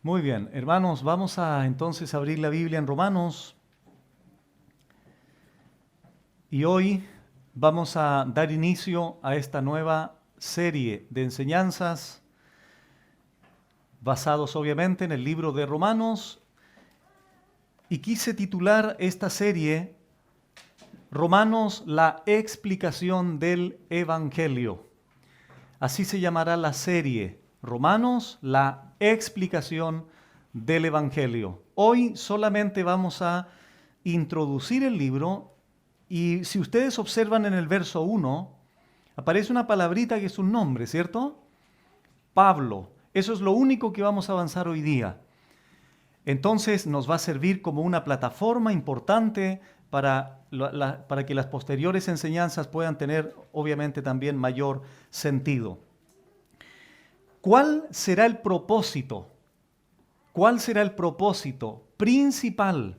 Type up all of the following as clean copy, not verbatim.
Muy bien, hermanos, vamos a entonces abrir la Biblia en Romanos y hoy vamos a dar inicio a esta nueva serie de enseñanzas basados obviamente en el libro de Romanos y quise titular esta serie Romanos, la explicación del Evangelio. Así se llamará la serie, Romanos, la explicación del Evangelio. Hoy solamente vamos a introducir el libro y si ustedes observan en el verso 1, aparece una palabrita que es un nombre, ¿cierto? Pablo. Eso es lo único que vamos a avanzar hoy día. Entonces nos va a servir como una plataforma importante para que las posteriores enseñanzas puedan tener obviamente también mayor sentido. ¿Cuál será el propósito? ¿Cuál será el propósito principal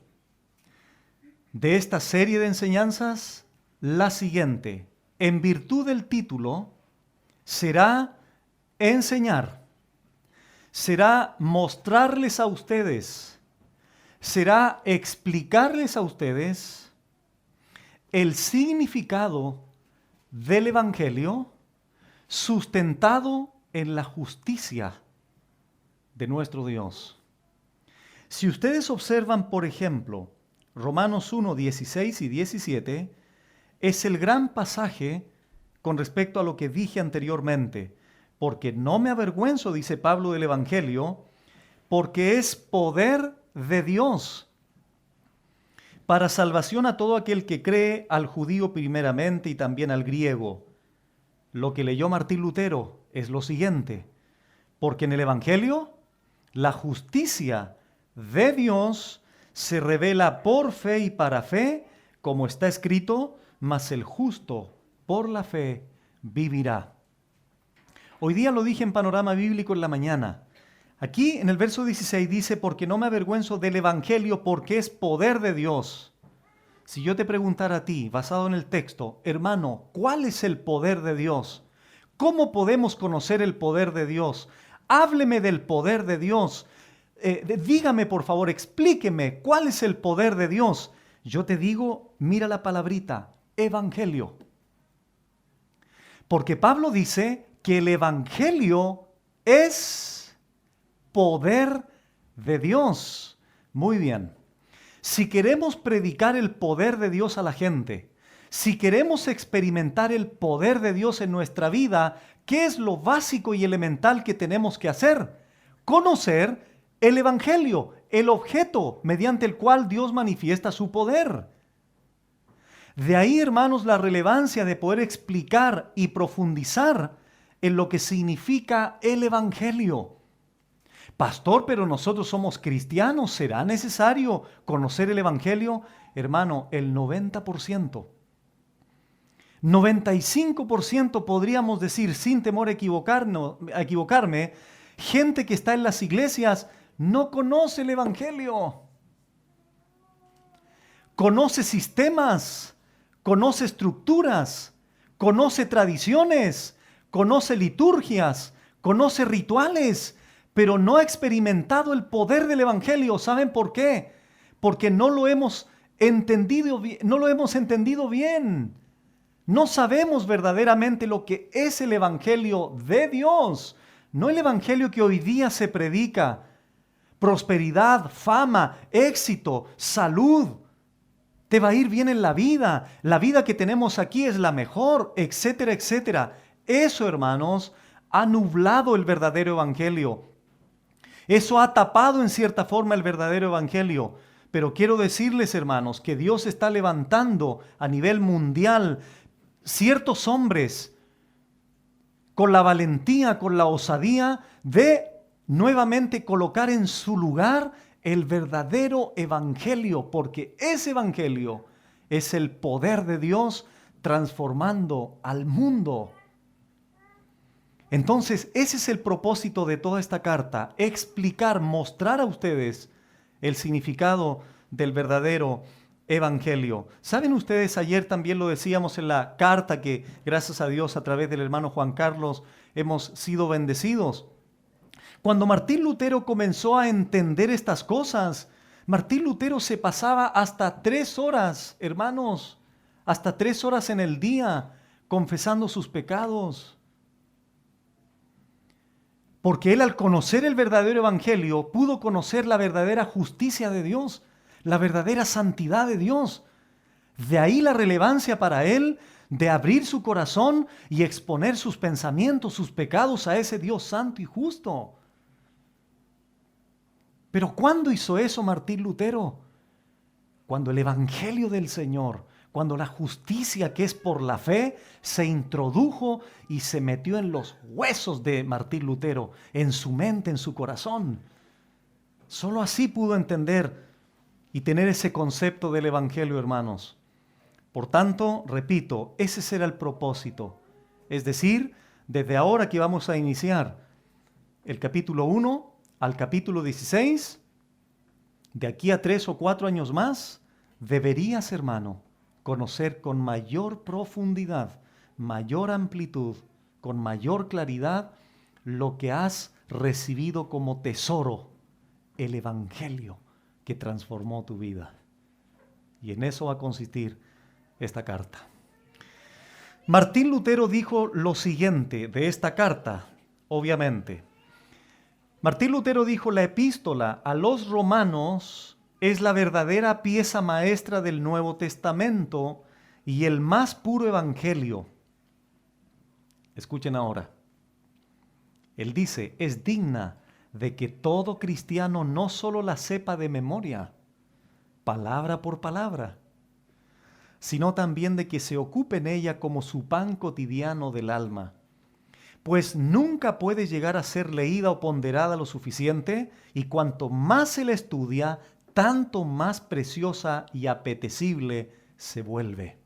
de esta serie de enseñanzas? La siguiente. En virtud del título, será enseñar, será mostrarles a ustedes, será explicarles a ustedes el significado del Evangelio sustentado en la justicia de nuestro Dios. Si ustedes observan, por ejemplo, Romanos 1, 16 y 17, es el gran pasaje con respecto a lo que dije anteriormente, porque no me avergüenzo, dice Pablo, del Evangelio, porque es poder de Dios para salvación a todo aquel que cree, al judío primeramente y también al griego. Lo que leyó Martín Lutero es lo siguiente, porque en el Evangelio la justicia de Dios se revela por fe y para fe, como está escrito, mas el justo por la fe vivirá. Hoy día lo dije en Panorama Bíblico en la mañana. Aquí en el verso 16 dice, porque no me avergüenzo del Evangelio, porque es poder de Dios. Si yo te preguntara a ti, basado en el texto, hermano, ¿cuál es el poder de Dios? ¿Cómo podemos conocer el poder de Dios? Hábleme del poder de Dios. Dígame, por favor, explíqueme cuál es el poder de Dios. Yo te digo, mira la palabrita, Evangelio. Porque Pablo dice que el Evangelio es poder de Dios. Muy bien. Si queremos predicar el poder de Dios a la gente, si queremos experimentar el poder de Dios en nuestra vida, ¿qué es lo básico y elemental que tenemos que hacer? Conocer el Evangelio, el objeto mediante el cual Dios manifiesta su poder. De ahí, hermanos, la relevancia de poder explicar y profundizar en lo que significa el Evangelio. Pastor, pero nosotros somos cristianos, ¿será necesario conocer el Evangelio? Hermano, el 90%. 95% podríamos decir, sin temor a equivocarme, gente que está en las iglesias no conoce el Evangelio. Conoce sistemas, conoce estructuras, conoce tradiciones, conoce liturgias, conoce rituales, pero no ha experimentado el poder del Evangelio. ¿Saben por qué? Porque no lo hemos entendido bien. No sabemos verdaderamente lo que es el Evangelio de Dios, no el Evangelio que hoy día se predica. Prosperidad, fama, éxito, salud. Te va a ir bien en la vida que tenemos aquí es la mejor, etcétera, etcétera. Eso, hermanos, ha nublado el verdadero Evangelio. Eso ha tapado en cierta forma el verdadero Evangelio. Pero quiero decirles, hermanos, que Dios está levantando a nivel mundial ciertos hombres con la valentía, con la osadía de nuevamente colocar en su lugar el verdadero Evangelio, porque ese Evangelio es el poder de Dios transformando al mundo. Entonces, ese es el propósito de toda esta carta, explicar, mostrar a ustedes el significado del verdadero Evangelio. ¿Saben ustedes? Ayer también lo decíamos en la carta que, gracias a Dios, a través del hermano Juan Carlos, hemos sido bendecidos. Cuando Martín Lutero comenzó a entender estas cosas, Martín Lutero se pasaba hasta 3 horas, hermanos, hasta 3 horas en el día confesando sus pecados. Porque él, al conocer el verdadero evangelio, pudo conocer la verdadera justicia de Dios, la verdadera santidad de Dios. De ahí la relevancia para él de abrir su corazón y exponer sus pensamientos, sus pecados a ese Dios santo y justo. Pero ¿cuándo hizo eso Martín Lutero? Cuando el evangelio del Señor, cuando la justicia que es por la fe se introdujo y se metió en los huesos de Martín Lutero, en su mente, en su corazón. Solo así pudo entender y tener ese concepto del evangelio, hermanos. Por tanto, repito, ese será el propósito. Es decir, desde ahora que vamos a iniciar el capítulo 1 al capítulo 16, de aquí a 3 o 4 años más, deberías, hermano, conocer con mayor profundidad, mayor amplitud, con mayor claridad lo que has recibido como tesoro, el evangelio que transformó tu vida. Y en eso va a consistir esta carta. Martín Lutero dijo lo siguiente de esta carta, obviamente. Martín Lutero dijo: la epístola a los romanos es la verdadera pieza maestra del Nuevo Testamento y el más puro evangelio. Escuchen ahora. Él dice: es digna de que todo cristiano no solo la sepa de memoria, palabra por palabra, sino también de que se ocupe en ella como su pan cotidiano del alma, pues nunca puede llegar a ser leída o ponderada lo suficiente, y cuanto más se la estudia, tanto más preciosa y apetecible se vuelve.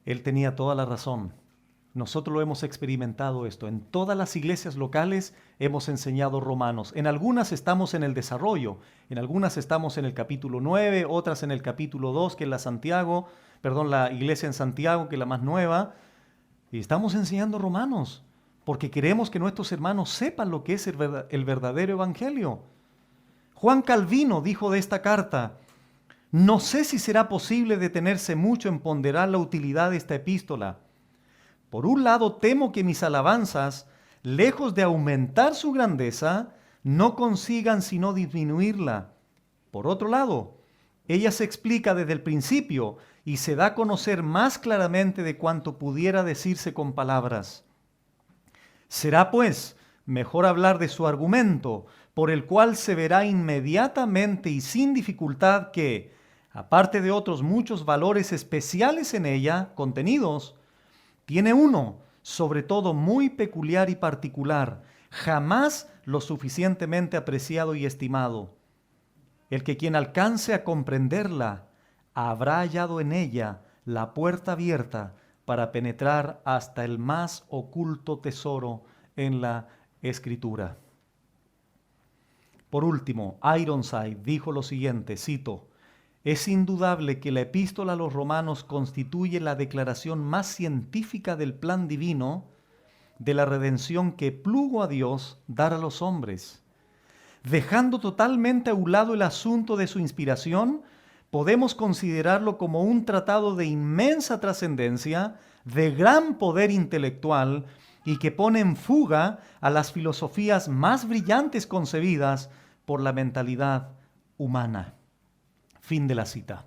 Él tenía toda la razón. Nosotros lo hemos experimentado esto. En todas las iglesias locales hemos enseñado Romanos. En algunas estamos en el desarrollo. En algunas estamos en el capítulo 9, otras en el capítulo 2, que es la iglesia en Santiago, que es la más nueva. Y estamos enseñando Romanos, porque queremos que nuestros hermanos sepan lo que es el verdadero evangelio. Juan Calvino dijo de esta carta: no sé si será posible detenerse mucho en ponderar la utilidad de esta epístola. Por un lado, temo que mis alabanzas, lejos de aumentar su grandeza, no consigan sino disminuirla. Por otro lado, ella se explica desde el principio y se da a conocer más claramente de cuanto pudiera decirse con palabras. Será, pues, mejor hablar de su argumento, por el cual se verá inmediatamente y sin dificultad que, aparte de otros muchos valores especiales en ella contenidos, tiene uno, sobre todo muy peculiar y particular, jamás lo suficientemente apreciado y estimado: el que quien alcance a comprenderla habrá hallado en ella la puerta abierta para penetrar hasta el más oculto tesoro en la Escritura. Por último, Ironside dijo lo siguiente, cito: es indudable que la epístola a los romanos constituye la declaración más científica del plan divino de la redención que plugo a Dios dar a los hombres. Dejando totalmente a un lado el asunto de su inspiración, podemos considerarlo como un tratado de inmensa trascendencia, de gran poder intelectual y que pone en fuga a las filosofías más brillantes concebidas por la mentalidad humana. Fin de la cita.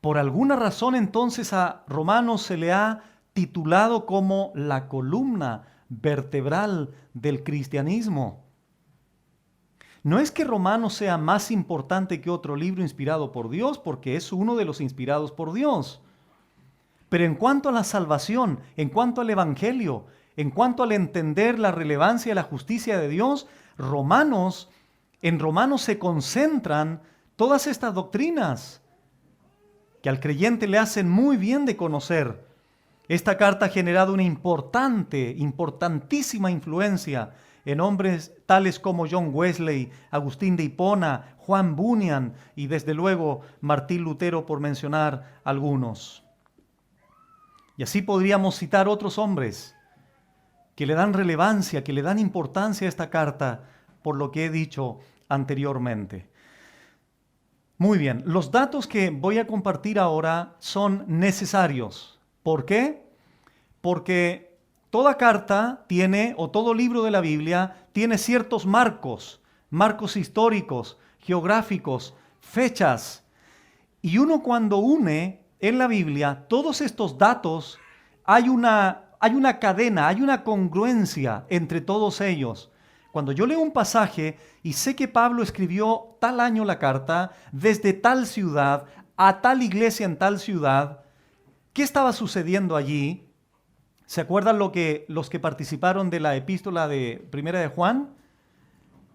Por alguna razón, entonces, a Romanos se le ha titulado como la columna vertebral del cristianismo. No es que Romanos sea más importante que otro libro inspirado por Dios, porque es uno de los inspirados por Dios. Pero en cuanto a la salvación, en cuanto al evangelio, en cuanto al entender la relevancia de la justicia de Dios, en Romanos se concentran todas estas doctrinas que al creyente le hacen muy bien de conocer. Esta carta ha generado una importantísima influencia en hombres tales como John Wesley, Agustín de Hipona, Juan Bunyan y desde luego Martín Lutero, por mencionar algunos. Y así podríamos citar otros hombres que le dan relevancia, que le dan importancia a esta carta, por lo que he dicho anteriormente. Muy bien, los datos que voy a compartir ahora son necesarios. ¿Por qué? Porque toda carta tiene, o todo libro de la Biblia, tiene ciertos marcos, marcos históricos, geográficos, fechas. Y uno cuando une en la Biblia todos estos datos, hay una cadena, hay una congruencia entre todos ellos. Cuando yo leo un pasaje y sé que Pablo escribió tal año la carta, desde tal ciudad, a tal iglesia en tal ciudad, ¿qué estaba sucediendo allí? ¿Se acuerdan los que participaron de la epístola de Primera de Juan?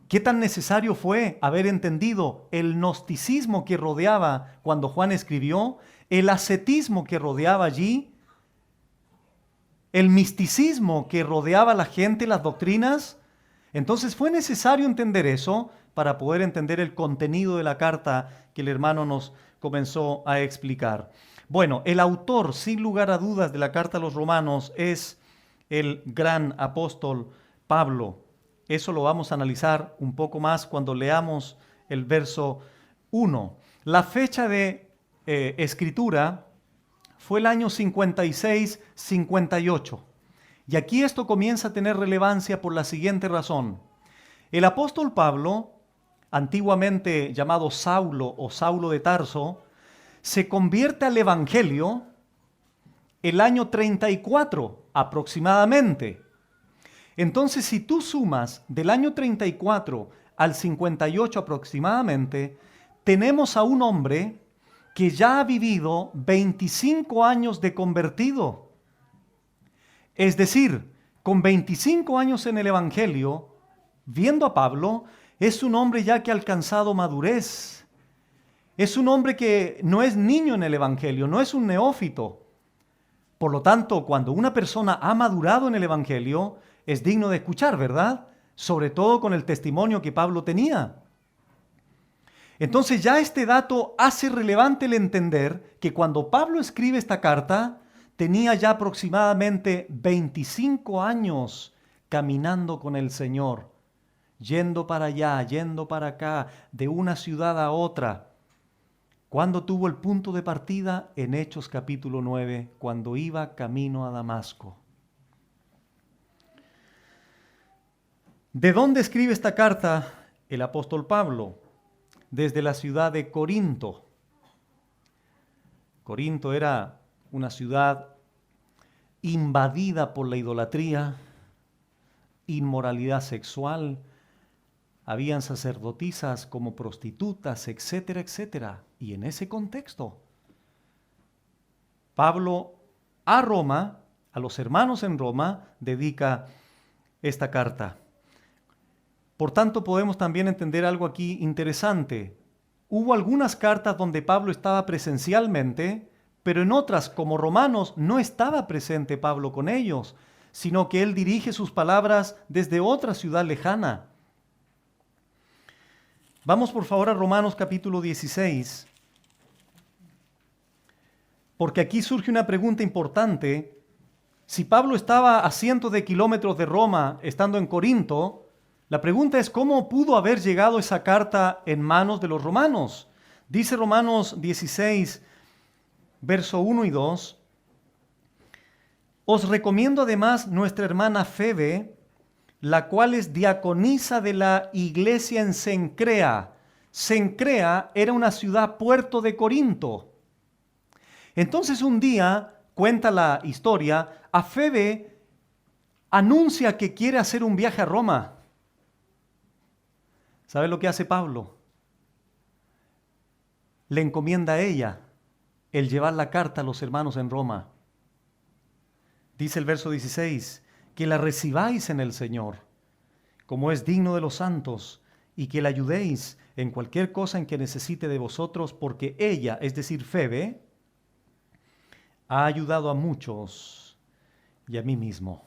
¿Qué tan necesario fue haber entendido el gnosticismo que rodeaba cuando Juan escribió, el ascetismo que rodeaba allí, el misticismo que rodeaba a la gente, las doctrinas? Entonces fue necesario entender eso para poder entender el contenido de la carta que el hermano nos comenzó a explicar. Bueno, el autor, sin lugar a dudas, de la carta a los romanos es el gran apóstol Pablo. Eso lo vamos a analizar un poco más cuando leamos el verso 1. La fecha de escritura fue el año 56-58. Y aquí esto comienza a tener relevancia por la siguiente razón. El apóstol Pablo, antiguamente llamado Saulo o Saulo de Tarso, se convierte al Evangelio el año 34 aproximadamente. Entonces, si tú sumas del año 34 al 58 aproximadamente, tenemos a un hombre que ya ha vivido 25 años de convertido. Es decir, con 25 años en el Evangelio, viendo a Pablo, es un hombre ya que ha alcanzado madurez. Es un hombre que no es niño en el Evangelio, no es un neófito. Por lo tanto, cuando una persona ha madurado en el Evangelio, es digno de escuchar, ¿verdad? Sobre todo con el testimonio que Pablo tenía. Entonces ya este dato hace relevante el entender que cuando Pablo escribe esta carta, tenía ya aproximadamente 25 años caminando con el Señor, yendo para allá, yendo para acá, de una ciudad a otra. ¿Cuándo tuvo el punto de partida? En Hechos capítulo 9, cuando iba camino a Damasco. ¿De dónde escribe esta carta el apóstol Pablo? Desde la ciudad de Corinto. Corinto era una ciudad invadida por la idolatría, inmoralidad sexual, habían sacerdotisas como prostitutas, etcétera, etcétera. Y en ese contexto, Pablo a Roma, a los hermanos en Roma, dedica esta carta. Por tanto, podemos también entender algo aquí interesante. Hubo algunas cartas donde Pablo estaba presencialmente, pero en otras, como Romanos, no estaba presente Pablo con ellos, sino que él dirige sus palabras desde otra ciudad lejana. Vamos por favor a Romanos capítulo 16, porque aquí surge una pregunta importante. Si Pablo estaba a cientos de kilómetros de Roma, estando en Corinto, la pregunta es cómo pudo haber llegado esa carta en manos de los romanos. Dice Romanos 16, verso 1 y 2, os recomiendo además nuestra hermana Febe, la cual es diaconisa de la iglesia en Cencrea. Cencrea era una ciudad puerto de Corinto. Entonces un día, cuenta la historia, a Febe anuncia que quiere hacer un viaje a Roma. ¿Sabe lo que hace Pablo? Le encomienda a ella el llevar la carta a los hermanos en Roma. Dice el verso 16, que la recibáis en el Señor, como es digno de los santos, y que la ayudéis en cualquier cosa en que necesite de vosotros, porque ella, es decir, Febe, ha ayudado a muchos y a mí mismo.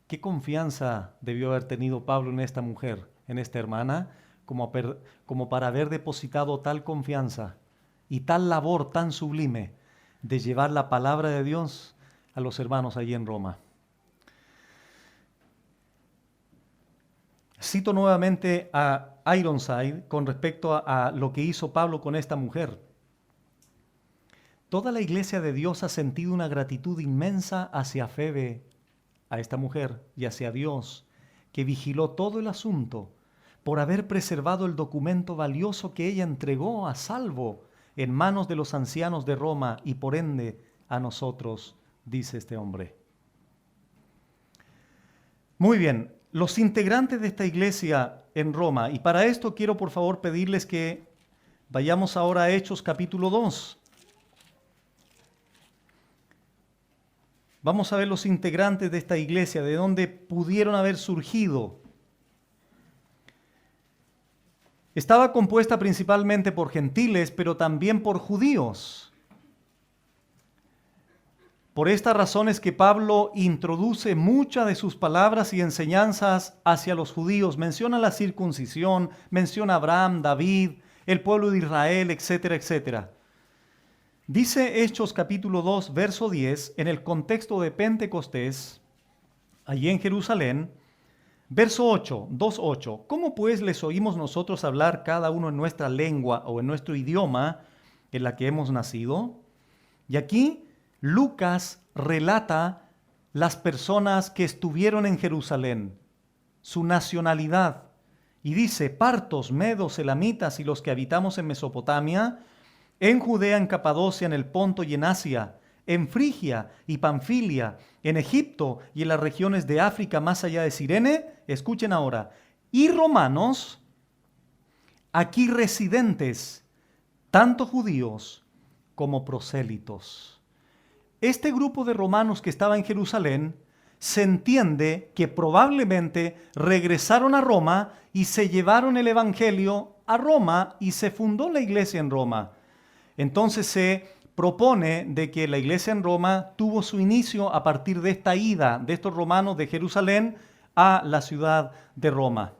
¿Qué confianza debió haber tenido Pablo en esta mujer, en esta hermana, como para haber depositado tal confianza y tal labor tan sublime de llevar la palabra de Dios a los hermanos allí en Roma? Cito nuevamente a Ironside con respecto a lo que hizo Pablo con esta mujer. Toda la iglesia de Dios ha sentido una gratitud inmensa hacia Febe, a esta mujer, y hacia Dios, que vigiló todo el asunto por haber preservado el documento valioso que ella entregó a salvo en manos de los ancianos de Roma y por ende a nosotros, dice este hombre. Muy bien, los integrantes de esta iglesia en Roma, y para esto quiero por favor pedirles que vayamos ahora a Hechos capítulo 2. Vamos a ver los integrantes de esta iglesia, de dónde pudieron haber surgido. Estaba compuesta principalmente por gentiles, pero también por judíos. Por esta razón es que Pablo introduce muchas de sus palabras y enseñanzas hacia los judíos. Menciona la circuncisión, menciona a Abraham, David, el pueblo de Israel, etcétera, etcétera. Dice Hechos capítulo 2, verso 10, en el contexto de Pentecostés, allí en Jerusalén, verso 8, 2:8. ¿Cómo pues les oímos nosotros hablar cada uno en nuestra lengua o en nuestro idioma en la que hemos nacido? Y aquí Lucas relata las personas que estuvieron en Jerusalén, su nacionalidad, y dice: partos, medos, elamitas y los que habitamos en Mesopotamia, en Judea, en Capadocia, en el Ponto y en Asia, en Frigia y Panfilia, en Egipto y en las regiones de África más allá de Cirene, escuchen ahora, y romanos, aquí residentes, tanto judíos como prosélitos. Este grupo de romanos que estaba en Jerusalén, se entiende que probablemente regresaron a Roma y se llevaron el evangelio a Roma y se fundó la iglesia en Roma. Entonces se propone de que la iglesia en Roma tuvo su inicio a partir de esta ida de estos romanos de Jerusalén a la ciudad de Roma.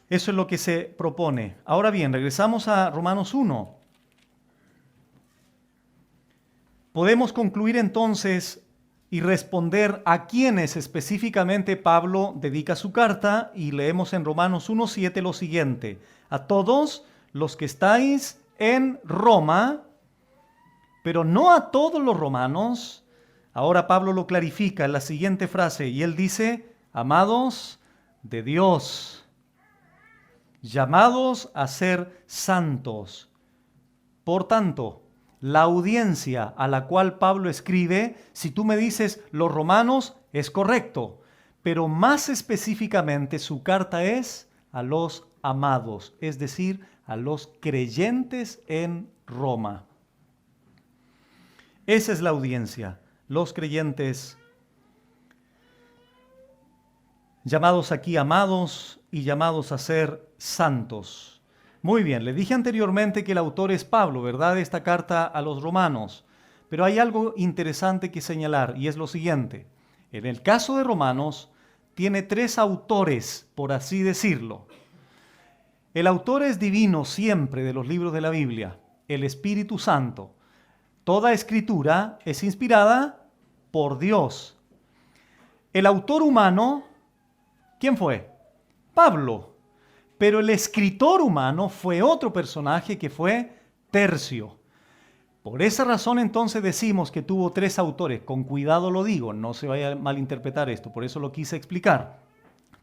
Eso es lo que se propone. Ahora bien, regresamos a Romanos 1. Podemos concluir entonces y responder a quiénes específicamente Pablo dedica su carta, y leemos en Romanos 1:7 lo siguiente: a todos los que estáis en Roma, pero no a todos los romanos. Ahora Pablo lo clarifica en la siguiente frase, y él dice: amados de Dios, llamados a ser santos. Por tanto, la audiencia a la cual Pablo escribe, si tú me dices los romanos, es correcto, pero más específicamente su carta es a los amados, es decir, a los creyentes en Roma. Esa es la audiencia, los creyentes llamados aquí amados y llamados a ser santos. Muy bien, le dije anteriormente que el autor es Pablo, ¿verdad? De esta carta a los romanos. Pero hay algo interesante que señalar, y es lo siguiente. En el caso de Romanos, tiene tres autores, por así decirlo. El autor es divino siempre de los libros de la Biblia, el Espíritu Santo. Toda escritura es inspirada por Dios. El autor humano, ¿quién fue? Pablo. Pero el escritor humano fue otro personaje que fue Tercio. Por esa razón entonces decimos que tuvo tres autores. Con cuidado lo digo, no se vaya a malinterpretar esto, por eso lo quise explicar.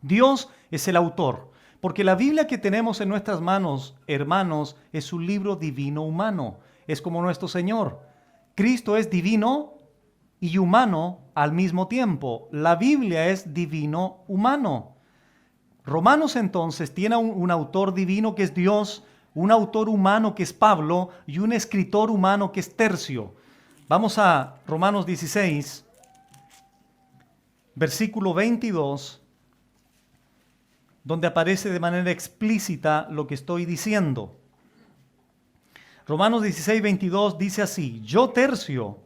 Dios es el autor, porque la Biblia que tenemos en nuestras manos, hermanos, es un libro divino humano. Es como nuestro Señor. Cristo es divino y humano al mismo tiempo. La Biblia es divino humano. Romanos entonces tiene un autor divino que es Dios, un autor humano que es Pablo y un escritor humano que es Tercio. Vamos a Romanos 16, versículo 22, donde aparece de manera explícita lo que estoy diciendo. Romanos 16, 22 dice así: yo, Tercio,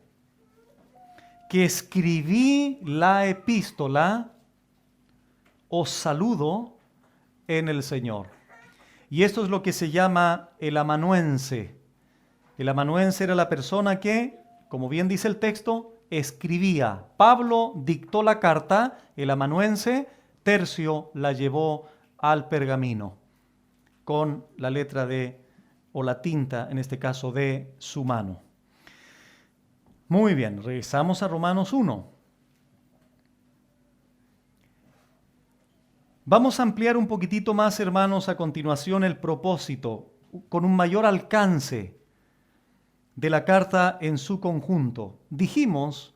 que escribí la epístola, os saludo en el Señor. Y esto es lo que se llama el amanuense. El amanuense era la persona que, como bien dice el texto, escribía. Pablo dictó la carta, el amanuense tercio la llevó al pergamino con la letra de, o la tinta, en este caso, de su mano. Muy bien, regresamos a Romanos 1. Vamos a ampliar un poquitito más, hermanos, a continuación el propósito, con un mayor alcance de la carta en su conjunto. Dijimos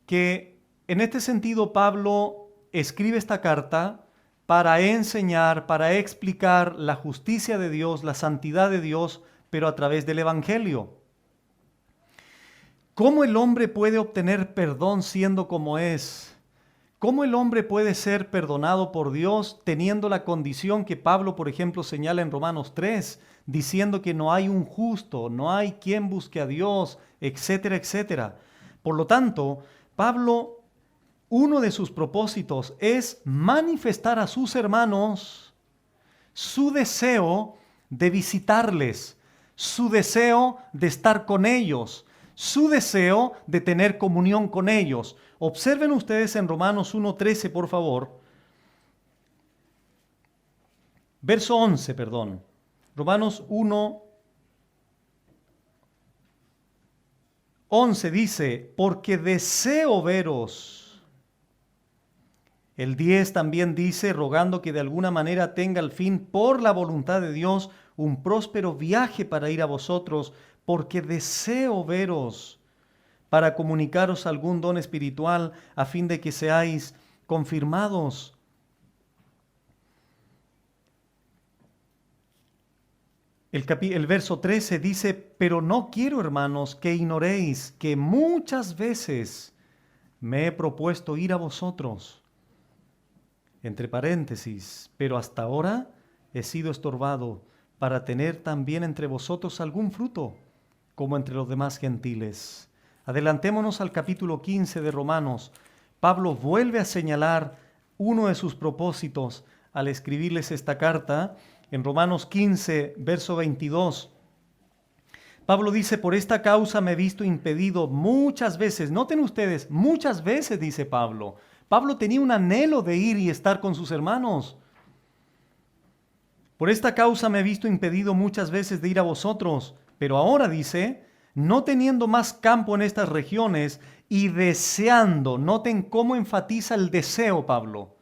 que en este sentido Pablo escribe esta carta para enseñar, para explicar la justicia de Dios, la santidad de Dios, pero a través del Evangelio. ¿Cómo el hombre puede obtener perdón siendo como es? ¿Cómo el hombre puede ser perdonado por Dios teniendo la condición que Pablo, por ejemplo, señala en Romanos 3, diciendo que no hay un justo, no hay quien busque a Dios, etcétera, etcétera? Por lo tanto, Pablo, uno de sus propósitos es manifestar a sus hermanos su deseo de visitarles, su deseo de estar con ellos, su deseo de tener comunión con ellos. Observen ustedes en Romanos 1:13, por favor. Verso 11, perdón. Romanos 1:11 dice, porque deseo veros. El 10 también dice, rogando que de alguna manera tenga al fin, por la voluntad de Dios, un próspero viaje para ir a vosotros, porque deseo veros, para comunicaros algún don espiritual, a fin de que seáis confirmados. El verso 13 dice, pero no quiero, hermanos, que ignoréis que muchas veces me he propuesto ir a vosotros. Entre paréntesis, pero hasta ahora he sido estorbado para tener también entre vosotros algún fruto, como entre los demás gentiles. Adelantémonos al capítulo 15 de Romanos. Pablo vuelve a señalar uno de sus propósitos al escribirles esta carta. En Romanos 15, verso 22, Pablo dice, por esta causa me he visto impedido muchas veces. Noten ustedes, muchas veces, dice Pablo. Pablo tenía un anhelo de ir y estar con sus hermanos. Por esta causa me he visto impedido muchas veces de ir a vosotros, pero ahora dice, no teniendo más campo en estas regiones y deseando, noten cómo enfatiza el deseo Pablo,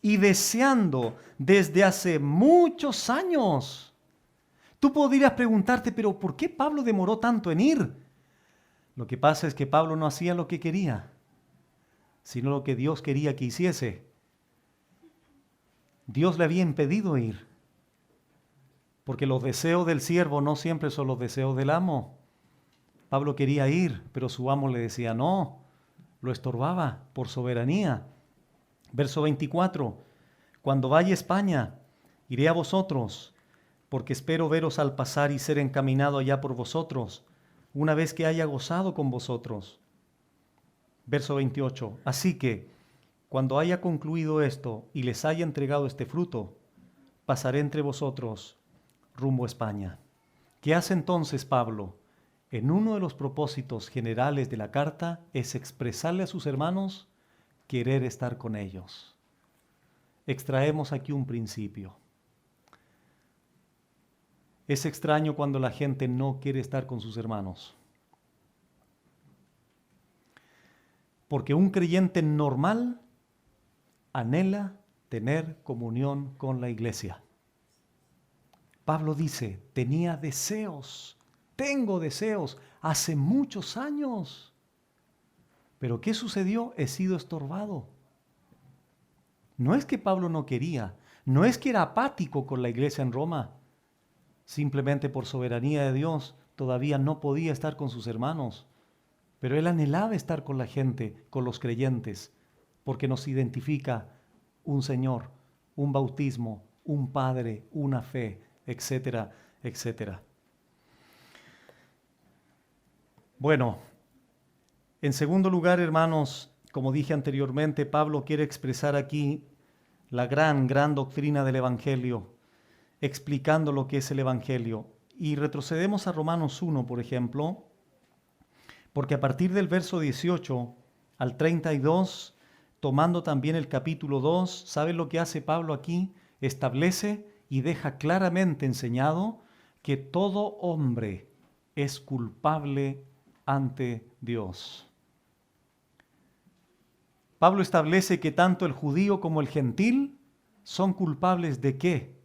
y deseando desde hace muchos años. Tú podrías preguntarte, pero ¿por qué Pablo demoró tanto en ir? Lo que pasa es que Pablo no hacía lo que quería, sino lo que Dios quería que hiciese. Dios le había impedido ir, porque los deseos del siervo no siempre son los deseos del amo. Pablo quería ir, pero su amo le decía no, lo estorbaba por soberanía. Verso 24, cuando vaya a España, iré a vosotros, porque espero veros al pasar y ser encaminado allá por vosotros, una vez que haya gozado con vosotros. Verso 28, así que, cuando haya concluido esto y les haya entregado este fruto, pasaré entre vosotros rumbo a España. ¿Qué hace entonces Pablo? En uno de los propósitos generales de la carta es expresarle a sus hermanos querer estar con ellos. Extraemos aquí un principio. Es extraño cuando la gente no quiere estar con sus hermanos. Porque un creyente normal anhela tener comunión con la iglesia. Pablo dice, tenía deseos, tengo deseos, hace muchos años. Pero ¿qué sucedió? He sido estorbado. No es que Pablo no quería, no es que era apático con la iglesia en Roma. Simplemente por soberanía de Dios todavía no podía estar con sus hermanos. Pero él anhelaba estar con la gente, con los creyentes, porque nos identifica un Señor, un bautismo, un Padre, una fe, etcétera, etcétera. Bueno, en segundo lugar, hermanos, como dije anteriormente, Pablo quiere expresar aquí la gran doctrina del Evangelio, explicando lo que es el Evangelio. Y retrocedemos a Romanos 1, por ejemplo, porque a partir del verso 18 al 32, tomando también el capítulo 2, ¿saben lo que hace Pablo aquí? Establece y deja claramente enseñado que todo hombre es culpable ante Dios. Pablo establece que tanto el judío como el gentil son culpables ¿de qué?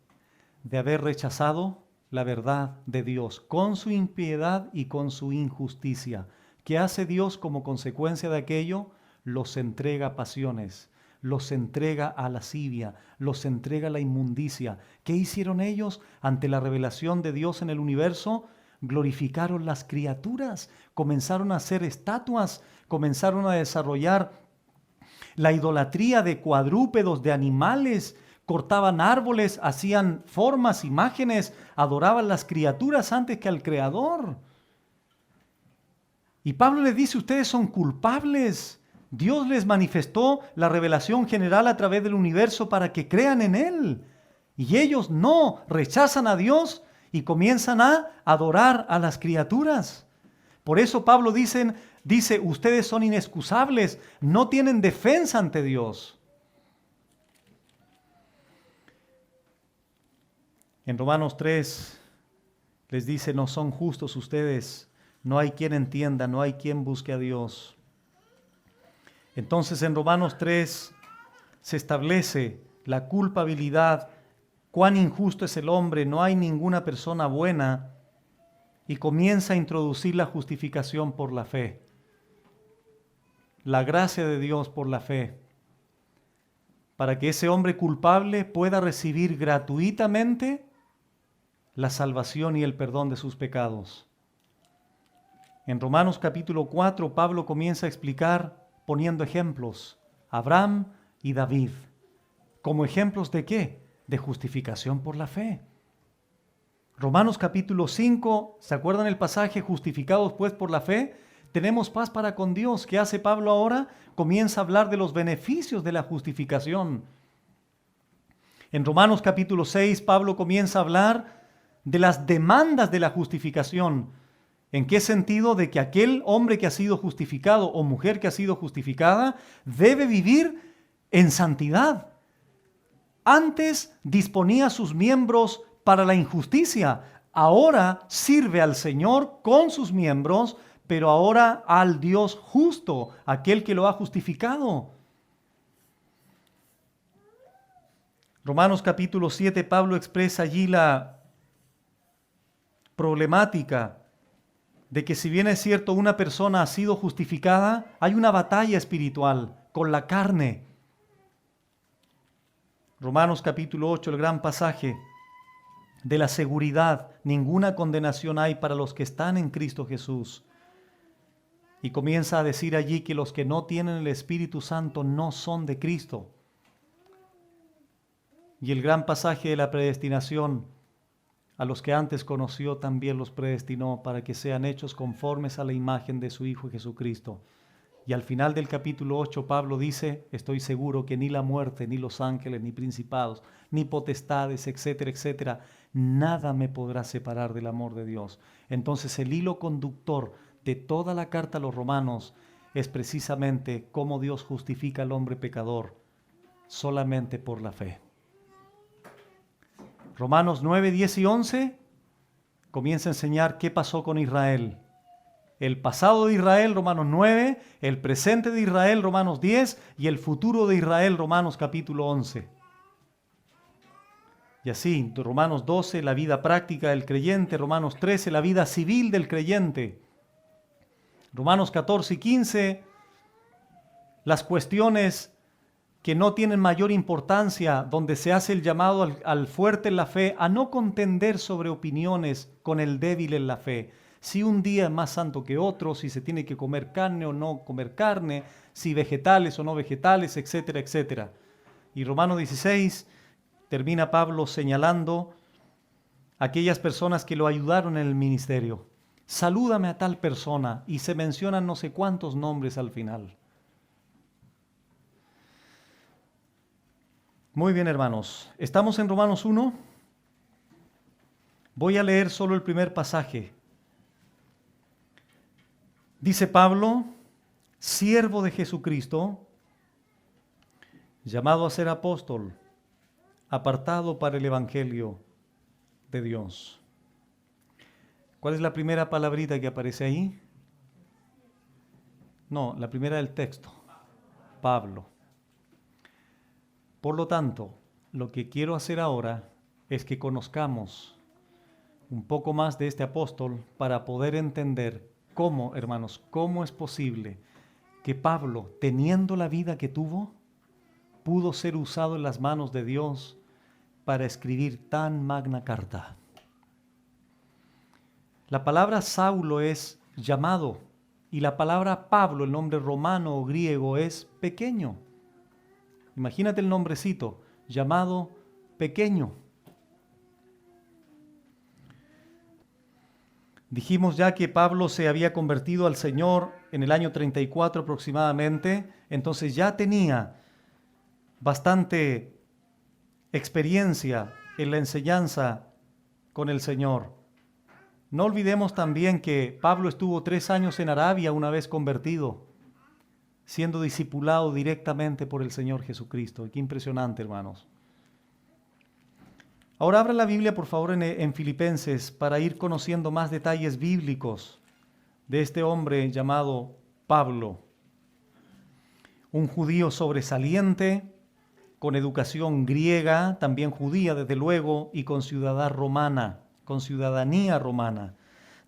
De haber rechazado la verdad de Dios con su impiedad y con su injusticia. ¿Qué hace Dios como consecuencia de aquello? Los entrega a pasiones, los entrega a lascivia, los entrega a la inmundicia. ¿Qué hicieron ellos ante la revelación de Dios en el universo? Glorificaron las criaturas, comenzaron a hacer estatuas, comenzaron a desarrollar la idolatría de cuadrúpedos, de animales, cortaban árboles, hacían formas, imágenes, adoraban las criaturas antes que al Creador. Y Pablo les dice, ustedes son culpables. Dios les manifestó la revelación general a través del universo para que crean en Él. Y ellos no, rechazan a Dios y comienzan a adorar a las criaturas. Por eso Pablo dice, ustedes son inexcusables, no tienen defensa ante Dios. En Romanos 3 les dice, no son justos ustedes, no hay quien entienda, no hay quien busque a Dios. Entonces en Romanos 3 se establece la culpabilidad, cuán injusto es el hombre, no hay ninguna persona buena, y comienza a introducir la justificación por la fe. La gracia de Dios por la fe, para que ese hombre culpable pueda recibir gratuitamente la salvación y el perdón de sus pecados. En Romanos capítulo 4, Pablo comienza a explicar poniendo ejemplos, Abraham y David. ¿Como ejemplos de qué? De justificación por la fe. Romanos capítulo 5, ¿se acuerdan el pasaje? Justificados pues por la fe, tenemos paz para con Dios. ¿Qué hace Pablo ahora? Comienza a hablar de los beneficios de la justificación. En Romanos capítulo 6, Pablo comienza a hablar de las demandas de la justificación. ¿En qué sentido? De que aquel hombre que ha sido justificado o mujer que ha sido justificada debe vivir en santidad. Antes disponía sus miembros para la injusticia, ahora sirve al Señor con sus miembros, pero ahora al Dios justo, aquel que lo ha justificado. Romanos capítulo 7, Pablo expresa allí la problemática de que si bien es cierto una persona ha sido justificada, hay una batalla espiritual con la carne. Romanos capítulo 8, el gran pasaje de la seguridad, ninguna condenación hay para los que están en Cristo Jesús. Y comienza a decir allí que los que no tienen el Espíritu Santo no son de Cristo. Y el gran pasaje de la predestinación, a los que antes conoció también los predestinó para que sean hechos conformes a la imagen de su Hijo Jesucristo. Y al final del capítulo 8 Pablo dice, estoy seguro que ni la muerte, ni los ángeles, ni principados, ni potestades, etcétera, etcétera, nada me podrá separar del amor de Dios. Entonces el hilo conductor de toda la carta a los romanos es precisamente cómo Dios justifica al hombre pecador solamente por la fe. Romanos 9, 10 y 11 comienza a enseñar qué pasó con Israel. El pasado de Israel, Romanos 9, el presente de Israel, Romanos 10, y el futuro de Israel, Romanos capítulo 11. Y así, Romanos 12, la vida práctica del creyente, Romanos 13, la vida civil del creyente, Romanos 14 y 15, las cuestiones que no tienen mayor importancia, donde se hace el llamado al fuerte en la fe a no contender sobre opiniones con el débil en la fe. Si un día es más santo que otro, si se tiene que comer carne o no comer carne, si vegetales o no vegetales, etcétera, etcétera. Y Romanos 16 termina Pablo señalando a aquellas personas que lo ayudaron en el ministerio. Salúdame a tal persona, y se mencionan no sé cuántos nombres al final. Muy bien, hermanos. Estamos en Romanos 1. Voy a leer solo el primer pasaje. Dice Pablo, siervo de Jesucristo, llamado a ser apóstol, apartado para el Evangelio de Dios. ¿Cuál es la primera palabrita que aparece ahí? No, la primera del texto. Pablo. Por lo tanto, lo que quiero hacer ahora es que conozcamos un poco más de este apóstol para poder entender cómo, hermanos, cómo es posible que Pablo, teniendo la vida que tuvo, pudo ser usado en las manos de Dios para escribir tan magna carta. La palabra Saulo es llamado y la palabra Pablo, el nombre romano o griego, es pequeño. Imagínate el nombrecito, llamado pequeño. Dijimos ya que Pablo se había convertido al Señor en el año 34 aproximadamente, entonces ya tenía bastante experiencia en la enseñanza con el Señor. No olvidemos también que Pablo estuvo 3 años en Arabia una vez convertido, siendo discipulado directamente por el Señor Jesucristo. Qué impresionante, hermanos. Ahora abra la Biblia, por favor, en Filipenses para ir conociendo más detalles bíblicos de este hombre llamado Pablo. Un judío sobresaliente, con educación griega, también judía desde luego, y con ciudadanía romana.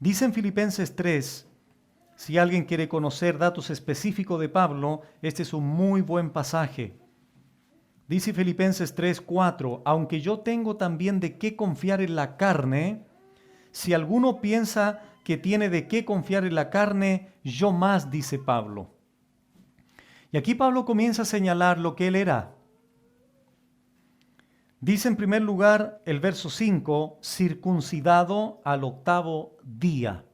Dice en Filipenses 3, si alguien quiere conocer datos específicos de Pablo, este es un muy buen pasaje. Dice Filipenses 3:4, aunque yo tengo también de qué confiar en la carne, si alguno piensa que tiene de qué confiar en la carne, yo más, dice Pablo. Y aquí Pablo comienza a señalar lo que él era. Dice en primer lugar el verso 5, circuncidado al 8º día.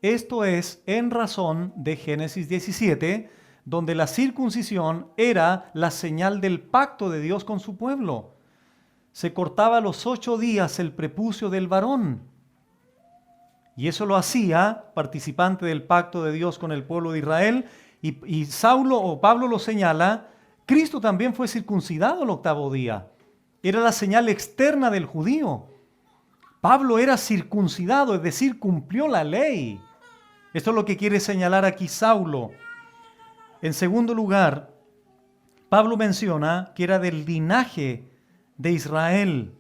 Esto es en razón de Génesis 17, donde la circuncisión era la señal del pacto de Dios con su pueblo. Se cortaba a los 8 días el prepucio del varón. Y eso lo hacía participante del pacto de Dios con el pueblo de Israel. Y Saulo o Pablo lo señala, Cristo también fue circuncidado al 8º día. Era la señal externa del judío. Pablo era circuncidado, es decir, cumplió la ley. Esto es lo que quiere señalar aquí Saulo. En segundo lugar, Pablo menciona que era del linaje de Israel.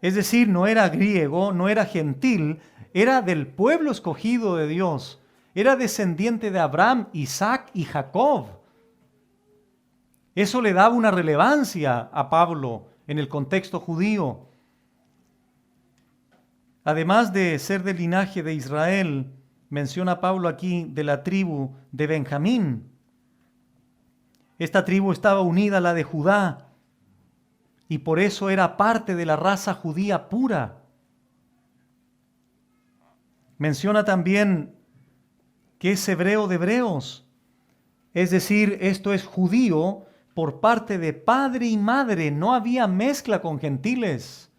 Es decir, no era griego, no era gentil, era del pueblo escogido de Dios. Era descendiente de Abraham, Isaac y Jacob. Eso le daba una relevancia a Pablo en el contexto judío. Además de ser del linaje de Israel, menciona Pablo aquí de la tribu de Benjamín. Esta tribu estaba unida a la de Judá y por eso era parte de la raza judía pura. Menciona también que es hebreo de hebreos, es decir, esto es judío por parte de padre y madre, no había mezcla con gentiles.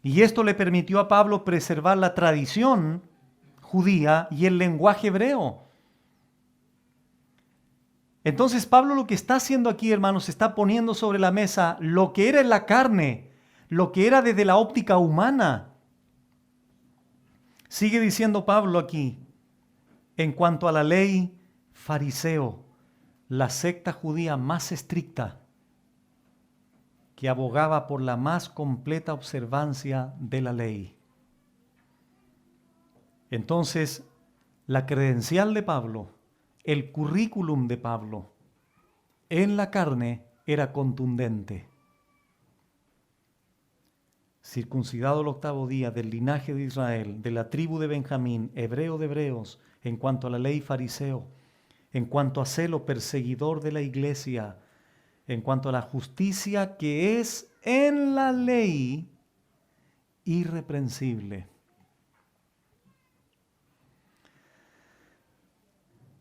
Y esto le permitió a Pablo preservar la tradición judía y el lenguaje hebreo. Entonces Pablo lo que está haciendo aquí, hermanos, está poniendo sobre la mesa lo que era en la carne, lo que era desde la óptica humana. Sigue diciendo Pablo aquí, en cuanto a la ley, fariseo, la secta judía más estricta, que abogaba por la más completa observancia de la ley. Entonces, la credencial de Pablo, el currículum de Pablo, en la carne era contundente. Circuncidado el 8º día, del linaje de Israel, de la tribu de Benjamín, hebreo de hebreos, en cuanto a la ley, fariseo, en cuanto a celo, perseguidor de la iglesia, en cuanto a la justicia que es en la ley, irreprensible.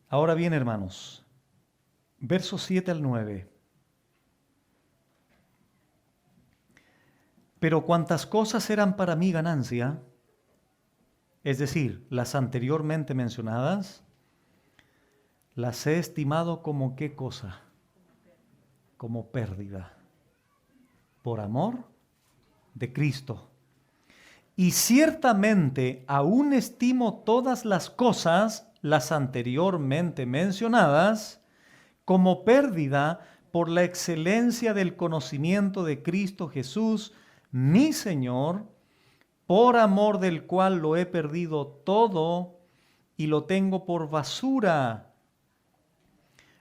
Ahora bien, hermanos, versos 7 al 9. Pero cuantas cosas eran para mí ganancia, es decir, las anteriormente mencionadas, las he estimado como qué cosa. como pérdida, por amor de Cristo. Y ciertamente aún estimo todas las cosas, las anteriormente mencionadas, como pérdida por la excelencia del conocimiento de Cristo Jesús, mi Señor, por amor del cual lo he perdido todo y lo tengo por basura.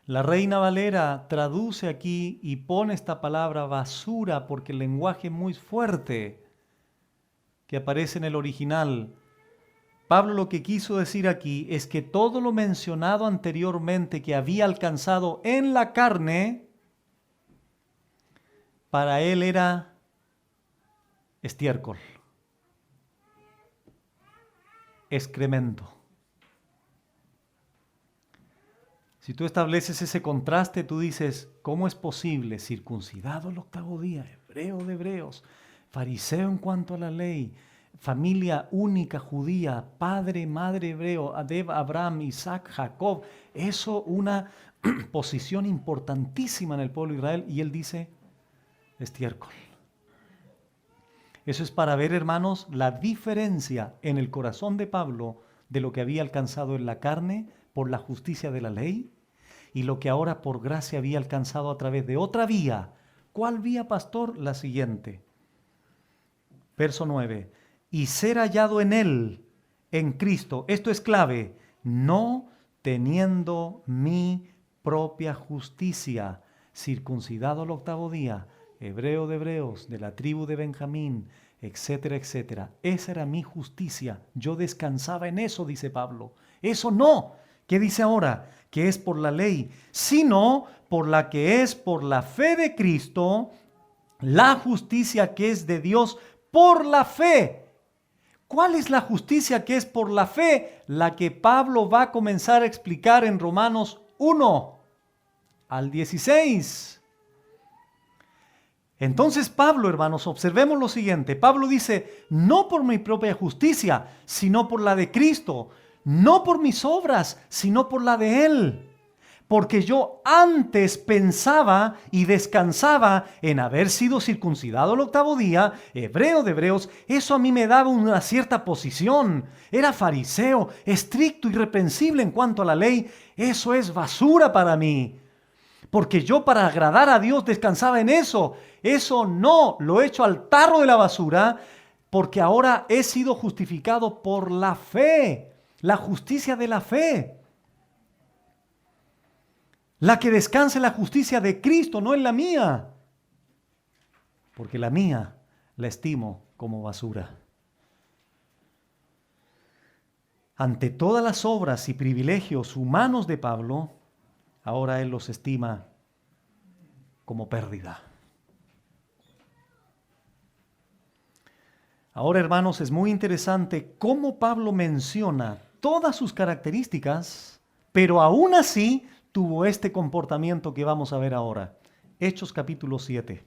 La Reina Valera traduce aquí y pone esta palabra basura porque el lenguaje muy fuerte que aparece en el original. Pablo lo que quiso decir aquí es que todo lo mencionado anteriormente que había alcanzado en la carne, para él era estiércol, excremento. Si tú estableces ese contraste, tú dices, ¿cómo es posible? Circuncidado el octavo día, hebreo de hebreos, fariseo en cuanto a la ley, familia única judía, padre, madre hebreo, Abraham, Isaac, Jacob. Eso una posición importantísima en el pueblo de Israel. Y él dice, estiércol. Eso es para ver, hermanos, la diferencia en el corazón de Pablo de lo que había alcanzado en la carne por la justicia de la ley y lo que ahora por gracia había alcanzado a través de otra vía. ¿Cuál vía, pastor? La siguiente. Verso 9. Y ser hallado en él, en Cristo. Esto es clave. No teniendo mi propia justicia, circuncidado al octavo día, hebreo de hebreos, de la tribu de Benjamín, etcétera, etcétera. Esa era mi justicia. Yo descansaba en eso, dice Pablo. Eso no. ¿Qué dice ahora? Que es por la ley, sino por la que es por la fe de Cristo, la justicia que es de Dios por la fe. ¿Cuál es la justicia que es por la fe? La que Pablo va a comenzar a explicar en Romanos 1 al 16. Entonces Pablo, hermanos, observemos lo siguiente. Pablo dice, no por mi propia justicia, sino por la de Cristo. No por mis obras, sino por la de Él. Porque yo antes pensaba y descansaba en haber sido circuncidado el octavo día, hebreo de hebreos. Eso a mí me daba una cierta posición. Era fariseo, estricto, irreprensible en cuanto a la ley. Eso es basura para mí. Porque yo para agradar a Dios descansaba en eso. Eso no, lo he hecho al tarro de la basura, porque ahora he sido justificado por la fe. La justicia de la fe. La que descansa en la justicia de Cristo, no en la mía. Porque la mía la estimo como basura. Ante todas las obras y privilegios humanos de Pablo, ahora él los estima como pérdida. Ahora, hermanos, es muy interesante cómo Pablo menciona todas sus características, pero aún así tuvo este comportamiento que vamos a ver ahora. Hechos capítulo 7.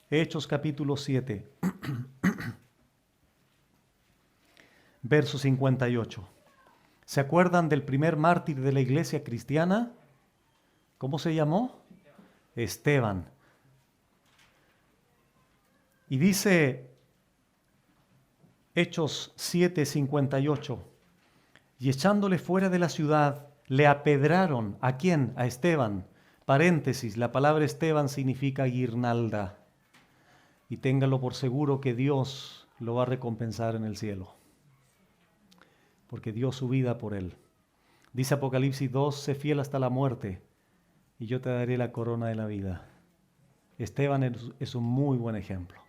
Hechos capítulo 7. Verso 58. ¿Se acuerdan del primer mártir de la iglesia cristiana? ¿Cómo se llamó? Esteban. Y dice Hechos 7:58, y echándole fuera de la ciudad, le apedraron. ¿A quién? A Esteban. Paréntesis, la palabra Esteban significa guirnalda. Y téngalo por seguro que Dios lo va a recompensar en el cielo. Porque dio su vida por él. Dice Apocalipsis 2, sé fiel hasta la muerte, y yo te daré la corona de la vida. Esteban es un muy buen ejemplo.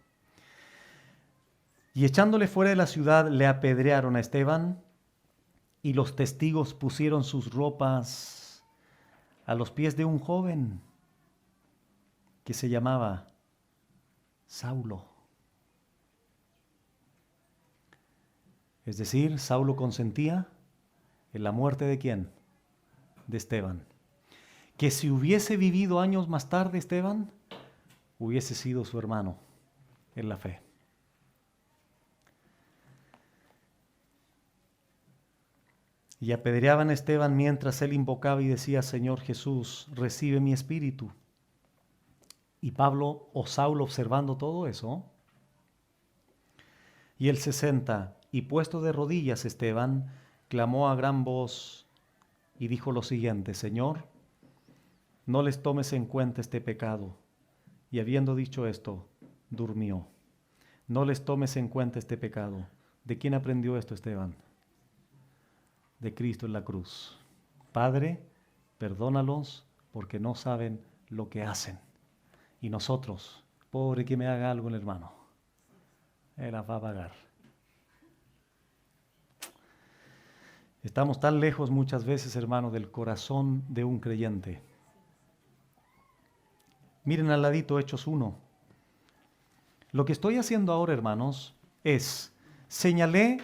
Y echándole fuera de la ciudad, le apedrearon a Esteban, y los testigos pusieron sus ropas a los pies de un joven que se llamaba Saulo. Es decir, Saulo consentía en la muerte ¿de quién? De Esteban. Que si hubiese vivido años más tarde Esteban, hubiese sido su hermano en la fe. Y apedreaban a Esteban mientras él invocaba y decía: Señor Jesús, recibe mi espíritu. Y Pablo o Saulo, observando todo eso, y el 60, y puesto de rodillas Esteban, clamó a gran voz y dijo lo siguiente: Señor, no les tomes en cuenta este pecado. Y habiendo dicho esto, durmió. No les tomes en cuenta este pecado. ¿De quién aprendió esto Esteban? De Cristo en la cruz. Padre, perdónalos porque no saben lo que hacen. Y nosotros, pobre que me haga algo el hermano, Él las va a pagar. Estamos tan lejos muchas veces, hermano, del corazón de un creyente. Miren al ladito Hechos 1. Lo que estoy haciendo ahora, hermanos, es señalé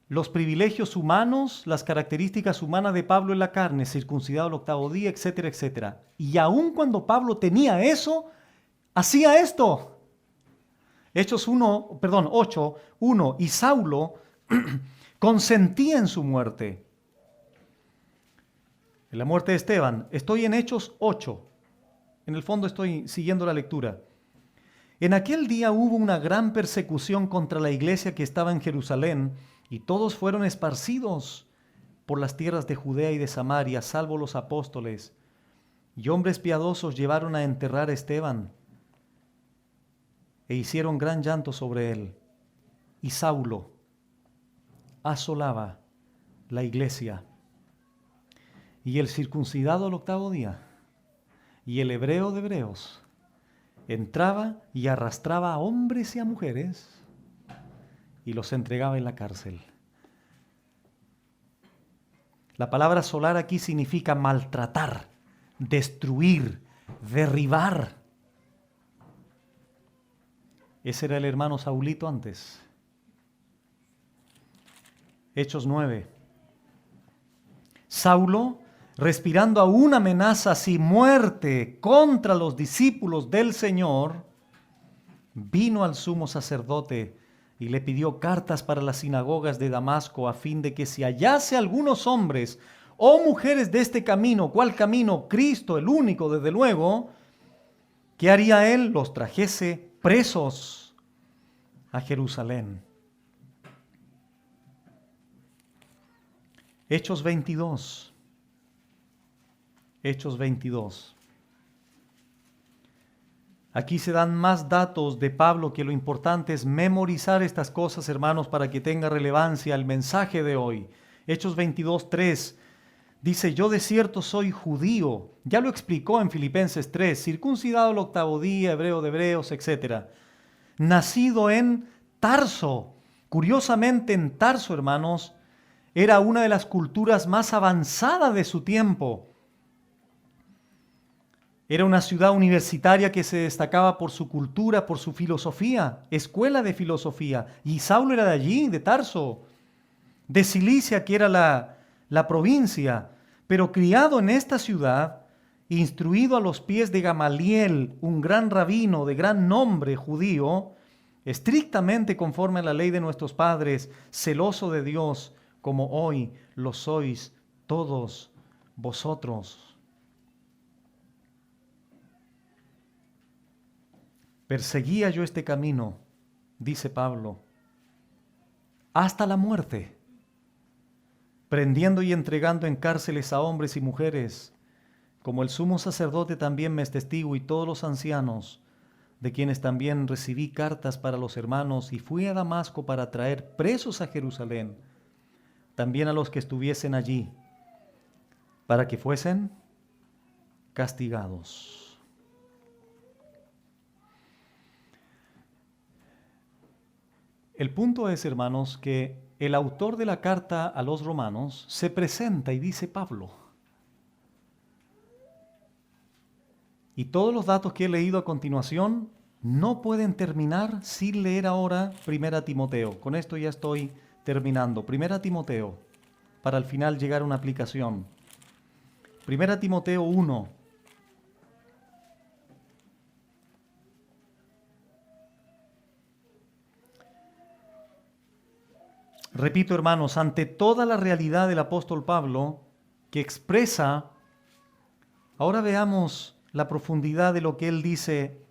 los privilegios humanos, las características humanas de Pablo en la carne, circuncidado al 8º día, etcétera, etcétera. Y aun cuando Pablo tenía eso, hacía esto. Hechos 8, 1. Y Saulo consentía en su muerte. En la muerte de Esteban. Estoy en Hechos 8. En el fondo estoy siguiendo la lectura. En aquel día hubo una gran persecución contra la iglesia que estaba en Jerusalén, y todos fueron esparcidos por las tierras de Judea y de Samaria, salvo los apóstoles. Y hombres piadosos llevaron a enterrar a Esteban, e hicieron gran llanto sobre él. Y Saulo asolaba la iglesia. Y el circuncidado al 8º día, y el hebreo de hebreos, entraba y arrastraba a hombres y a mujeres y los entregaba en la cárcel. La palabra asolar aquí significa maltratar, destruir, derribar. Ese era el hermano Saulito antes. Hechos 9. Saulo, respirando aún amenazas y muerte contra los discípulos del Señor, vino al sumo sacerdote y le pidió cartas para las sinagogas de Damasco, a fin de que si hallase algunos hombres o mujeres de este camino, ¿cuál camino? Cristo, el único, desde luego, ¿qué haría él? Los trajese presos a Jerusalén. Hechos 22. Hechos 22. Aquí se dan más datos de Pablo, que lo importante es memorizar estas cosas, hermanos, para que tenga relevancia el mensaje de hoy. Hechos 22, 3. Dice: yo de cierto soy judío. Ya lo explicó en Filipenses 3. Circuncidado al 8º día, hebreo de hebreos, etc. Nacido en Tarso. Curiosamente, en Tarso, hermanos, era una de las culturas más avanzadas de su tiempo. Era una ciudad universitaria que se destacaba por su cultura, por su filosofía, escuela de filosofía. Y Saulo era de allí, de Tarso, de Cilicia, que era la provincia, pero criado en esta ciudad, instruido a los pies de Gamaliel, un gran rabino de gran nombre judío, estrictamente conforme a la ley de nuestros padres, celoso de Dios, como hoy lo sois todos vosotros. Perseguía yo este camino, dice Pablo, hasta la muerte, prendiendo y entregando en cárceles a hombres y mujeres, como el sumo sacerdote también me es testigo, y todos los ancianos, de quienes también recibí cartas para los hermanos, y fui a Damasco para traer presos a Jerusalén, también a los que estuviesen allí, para que fuesen castigados. El punto es, hermanos, que el autor de la carta a los romanos se presenta y dice Pablo. Y todos los datos que he leído a continuación no pueden terminar sin leer ahora 1 Timoteo. Con esto ya estoy terminando. 1 Timoteo, para al final llegar a una aplicación. 1 Timoteo 1. Repito, hermanos, ante toda la realidad del apóstol Pablo que expresa, ahora veamos la profundidad de lo que él dice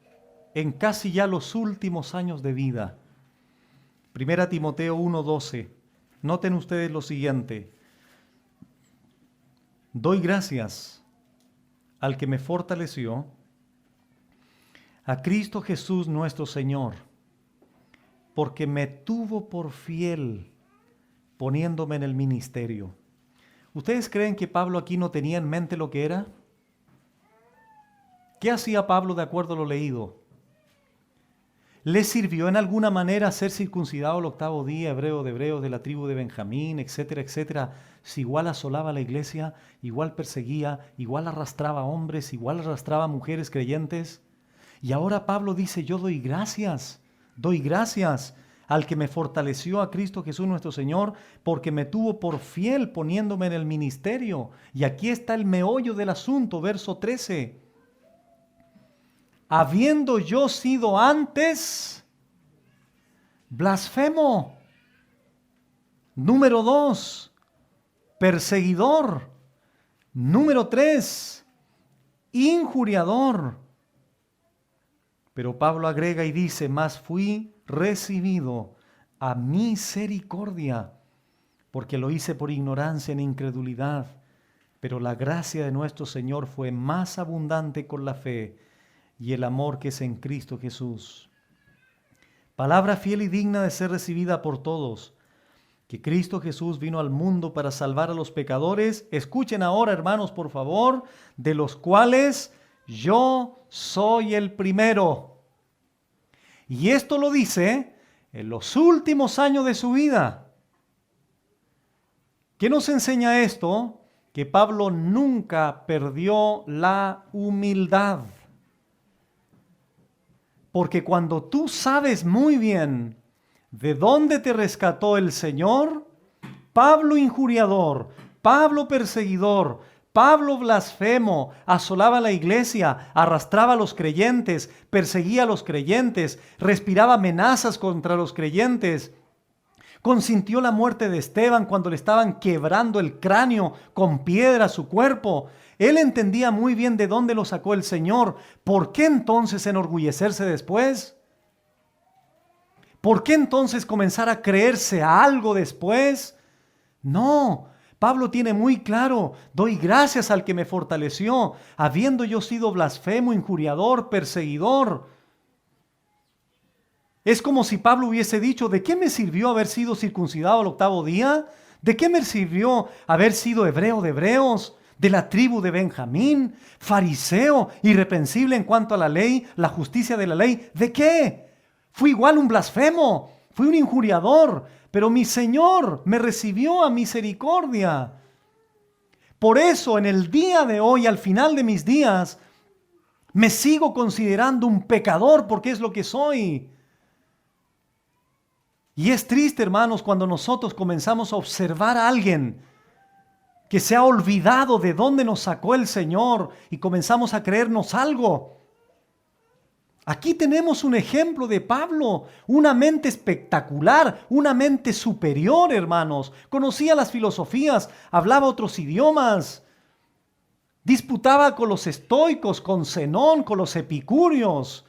en casi ya los últimos años de vida. 1 Timoteo 1:12. Noten ustedes lo siguiente. Doy gracias al que me fortaleció, a Cristo Jesús nuestro Señor, porque me tuvo por fiel poniéndome en el ministerio. ¿Ustedes creen que Pablo aquí no tenía en mente lo que era? ¿Qué hacía Pablo de acuerdo a lo leído? ¿Le sirvió en alguna manera ser circuncidado el 8º día, hebreo de hebreos, de la tribu de Benjamín, etcétera, etcétera? Si igual asolaba a la iglesia, igual perseguía, igual arrastraba a hombres, igual arrastraba a mujeres creyentes. Y ahora Pablo dice, yo doy gracias al que me fortaleció, a Cristo Jesús nuestro Señor, porque me tuvo por fiel poniéndome en el ministerio. Y aquí está el meollo del asunto, verso 13. Habiendo yo sido antes blasfemo. Número 2, perseguidor. Número 3, injuriador. Pero Pablo agrega y dice, mas fui recibido a misericordia, porque lo hice por ignorancia en incredulidad. Pero la gracia de nuestro Señor fue más abundante con la fe y el amor que es en Cristo Jesús. Palabra fiel y digna de ser recibida por todos, que Cristo Jesús vino al mundo para salvar a los pecadores. Escuchen ahora, hermanos, por favor, de los cuales yo soy el primero. Y esto lo dice en los últimos años de su vida. ¿Qué nos enseña esto? Que Pablo nunca perdió la humildad. Porque cuando tú sabes muy bien de dónde te rescató el Señor, Pablo injuriador, Pablo perseguidor, Pablo blasfemo, asolaba a la iglesia, arrastraba a los creyentes, perseguía a los creyentes, respiraba amenazas contra los creyentes, consintió la muerte de Esteban cuando le estaban quebrando el cráneo con piedra a su cuerpo. Él entendía muy bien de dónde lo sacó el Señor. ¿Por qué entonces enorgullecerse después? ¿Por qué entonces comenzar a creerse algo después? No, Pablo tiene muy claro, doy gracias al que me fortaleció, habiendo yo sido blasfemo, injuriador, perseguidor. Es como si Pablo hubiese dicho, ¿de qué me sirvió haber sido circuncidado al 8º día? ¿De qué me sirvió haber sido hebreo de hebreos, de la tribu de Benjamín, fariseo, irreprensible en cuanto a la ley, la justicia de la ley? ¿De qué? Fui igual un blasfemo, fui un injuriador, pero mi Señor me recibió a misericordia. Por eso en el día de hoy, al final de mis días, me sigo considerando un pecador porque es lo que soy. Y es triste, hermanos, cuando nosotros comenzamos a observar a alguien que se ha olvidado de dónde nos sacó el Señor y comenzamos a creernos algo. Aquí tenemos un ejemplo de Pablo, una mente espectacular, una mente superior, hermanos. Conocía las filosofías, hablaba otros idiomas, disputaba con los estoicos, con Zenón, con los epicúreos.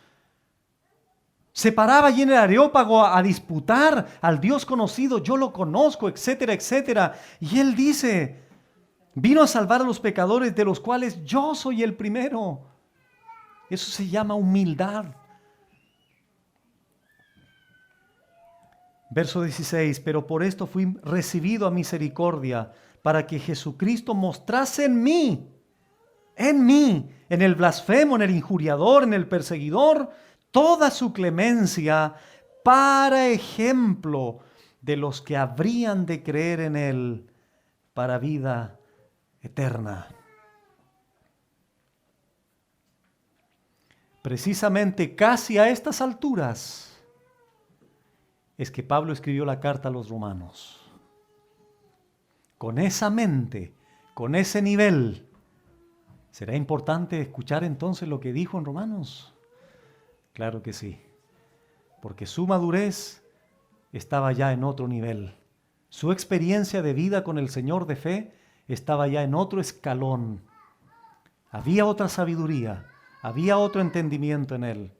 Se paraba allí en el Areópago a disputar al Dios conocido, yo lo conozco, etcétera, etcétera. Y él dice, vino a salvar a los pecadores de los cuales yo soy el primero. Eso se llama humildad. Verso 16, pero por esto fui recibido a misericordia, para que Jesucristo mostrase en mí, en el blasfemo, en el injuriador, en el perseguidor, toda su clemencia para ejemplo de los que habrían de creer en él para vida eterna. Precisamente casi a estas alturas es que Pablo escribió la carta a los romanos. Con esa mente, con ese nivel, ¿será importante escuchar entonces lo que dijo en Romanos? Claro que sí, porque su madurez estaba ya en otro nivel. Su experiencia de vida con el Señor de fe estaba ya en otro escalón. Había otra sabiduría, había otro entendimiento en él.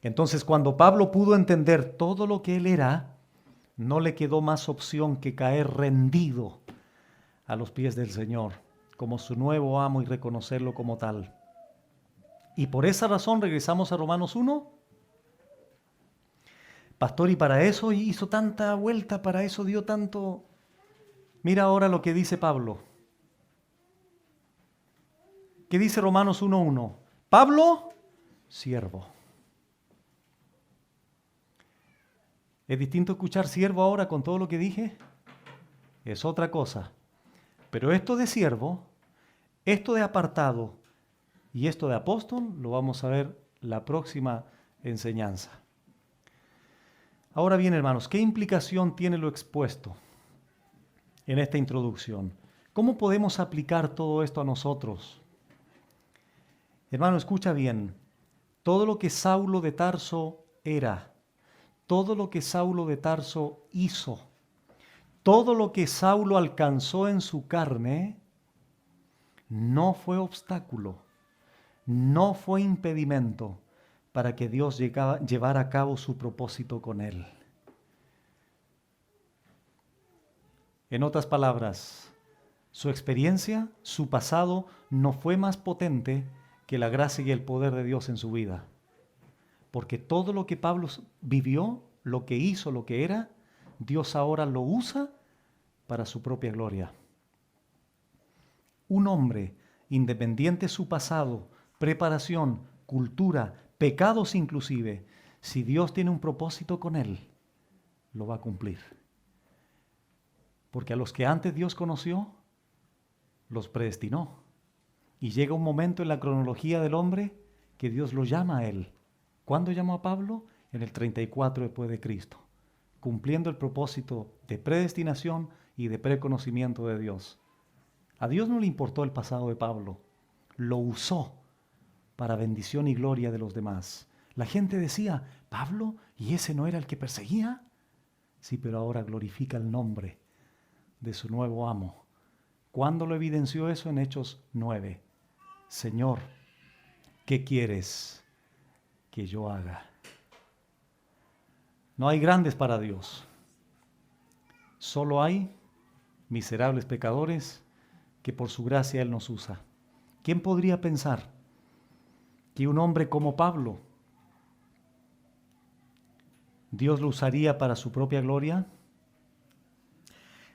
Entonces, cuando Pablo pudo entender todo lo que él era, no le quedó más opción que caer rendido a los pies del Señor, como su nuevo amo, y reconocerlo como tal. Y por esa razón regresamos a Romanos 1. Pastor, y para eso hizo tanta vuelta, para eso dio tanto. Mira ahora lo que dice Pablo. ¿Qué dice Romanos 1:1? Pablo, siervo. ¿Es distinto escuchar siervo ahora con todo lo que dije? Es otra cosa. Pero esto de siervo, esto de apartado y esto de apóstol lo vamos a ver la próxima enseñanza. Ahora bien, hermanos, ¿qué implicación tiene lo expuesto en esta introducción? ¿Cómo podemos aplicar todo esto a nosotros? Hermano, escucha bien. Todo lo que Saulo de Tarso era, todo lo que Saulo de Tarso hizo, todo lo que Saulo alcanzó en su carne, no fue obstáculo, no fue impedimento para que Dios llevara a cabo su propósito con él. En otras palabras, su experiencia, su pasado, no fue más potente que la gracia y el poder de Dios en su vida. Porque todo lo que Pablo vivió, lo que hizo, lo que era, Dios ahora lo usa para su propia gloria. Un hombre, independiente de su pasado, preparación, cultura, pecados inclusive, si Dios tiene un propósito con él, lo va a cumplir. Porque a los que antes Dios conoció, los predestinó. Y llega un momento en la cronología del hombre que Dios lo llama a él. ¿Cuándo llamó a Pablo? En el 34 después de Cristo, cumpliendo el propósito de predestinación y de preconocimiento de Dios. A Dios no le importó el pasado de Pablo, lo usó para bendición y gloria de los demás. La gente decía, ¿Pablo? ¿Y ese no era el que perseguía? Sí, pero ahora glorifica el nombre de su nuevo amo. ¿Cuándo lo evidenció eso? En Hechos 9. Señor, ¿qué quieres que yo haga? No hay grandes para Dios. Solo hay miserables pecadores que por su gracia Él nos usa. ¿Quién podría pensar que un hombre como Pablo, Dios lo usaría para su propia gloria?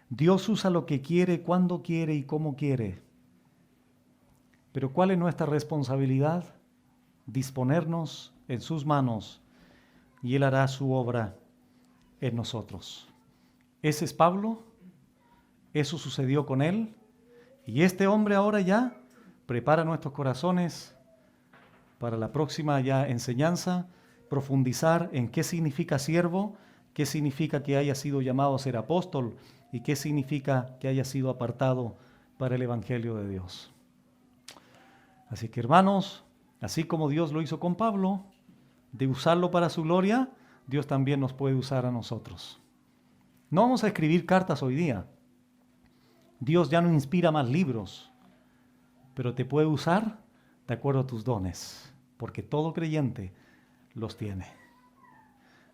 Dios usa lo que quiere, cuando quiere y cómo quiere. Pero ¿cuál es nuestra responsabilidad? Disponernos en sus manos y Él hará su obra en nosotros. Ese es Pablo, eso sucedió con él, y este hombre ahora ya prepara nuestros corazones para la próxima ya enseñanza, profundizar en qué significa siervo, qué significa que haya sido llamado a ser apóstol y qué significa que haya sido apartado para el Evangelio de Dios. Así que hermanos, así como Dios lo hizo con Pablo, de usarlo para su gloria, Dios también nos puede usar a nosotros. No vamos a escribir cartas hoy día. Dios ya no inspira más libros, pero te puede usar de acuerdo a tus dones, porque todo creyente los tiene.